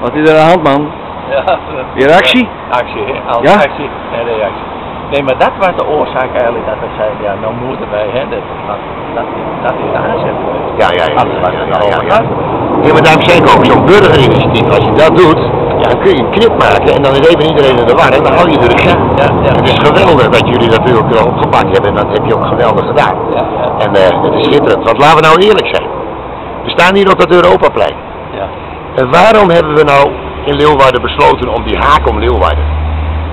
Wat is er aan de hand, man? Ja. Je reactie? Actie, ja? Actie en reactie. Nee, maar dat was de oorzaak eigenlijk dat we zeiden, ja, nou moeten wij, hè, dat is aanzet. Ja. Maar daarom zeg ik ook, zo'n burgerinitiatief, als je dat doet, dan kun je een knip maken en dan is even iedereen in de war en dan hou je de regie. Het is geweldig dat jullie natuurlijk opgepakt hebben en dat heb je ook geweldig gedaan. En het is schitterend, want laten we nou eerlijk zijn. We staan hier op het Europaplein. En waarom hebben we nou in Leeuwarden besloten om die haak om Leeuwarden?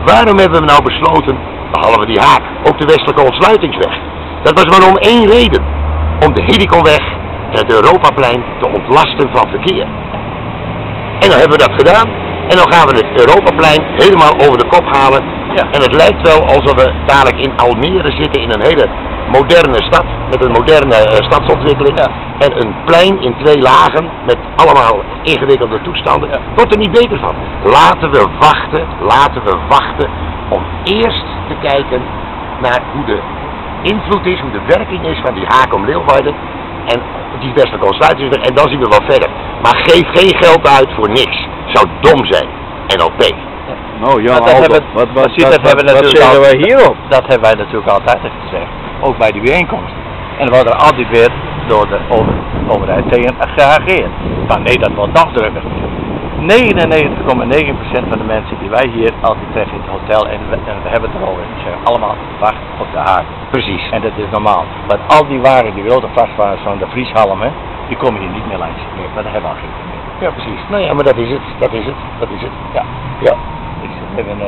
Waarom hebben we nou besloten, behalve die haak, ook de westelijke ontsluitingsweg? Dat was maar om één reden. Om de Hediconweg en het Europaplein te ontlasten van verkeer. En dan hebben we dat gedaan. En dan gaan we het Europaplein helemaal over de kop halen. En het lijkt wel alsof we dadelijk in Almere zitten in een hele moderne stad. Met een moderne stadsontwikkeling. En een plein in 2 lagen met allemaal ingewikkelde toestanden. Wordt er niet beter van. Laten we wachten om eerst te kijken naar hoe de invloed is, hoe de werking is van die haak om Leeuwarden. En die westelijke ontsluitingsweg. En dan zien we wel verder. Maar geef geen geld uit voor niks. Zou dom zijn. NLP. Nou ja, wat zeggen wij hierop? Dat hebben wij natuurlijk altijd gezegd. Ook bij die bijeenkomst. En er wordt er altijd weer door de overheid tegen gereageerd. Maar nee, dat wordt nog drukker. 99,9% van de mensen die wij hier altijd treffen in het hotel en we hebben het erover, die zeggen allemaal wacht op de haak. Precies. En dat is normaal. Want al die waren die wilden vastwaren van de Vrieshalmen, die komen hier niet meer langs. Maar daar hebben we al geen meer. Ja, precies. Nou ja, maar dat is het. Ja. Ik heb een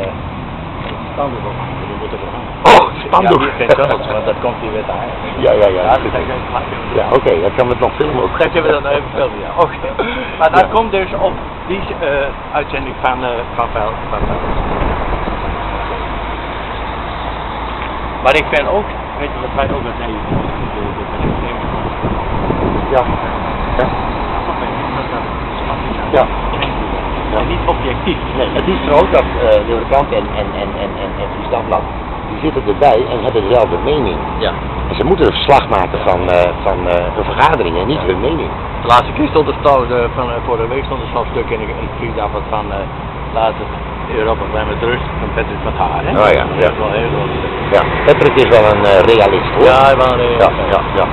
spandoek op. Die moeten we gaan. Oh, spandoek. Ja, geen tunnels, want dat komt hier weer te aan. Ja, oké, dan kan we het nog filmen ook. Dat kunnen we dan even filmen, ja. Oké. Maar dat komt dus op die uitzending van Vel. Maar ik ben ook, weet je wat wij ook met nee, En niet objectief. Nee, het is zo dat Leeuwardenkrant en Frieslandblad, die zitten erbij en hebben dezelfde mening. Ja. En ze moeten een verslag maken van een vergadering en niet hun mening. De laatste keer stond er voor de week stond er zo'n stuk in het Frieslandblad van laat het Europa blij met rust van Patrick van Haar. Hè? Oh ja. Dat is wel heel groot. Ja, Patrick is wel een realist hoor. Ja, wel een realist. Ja.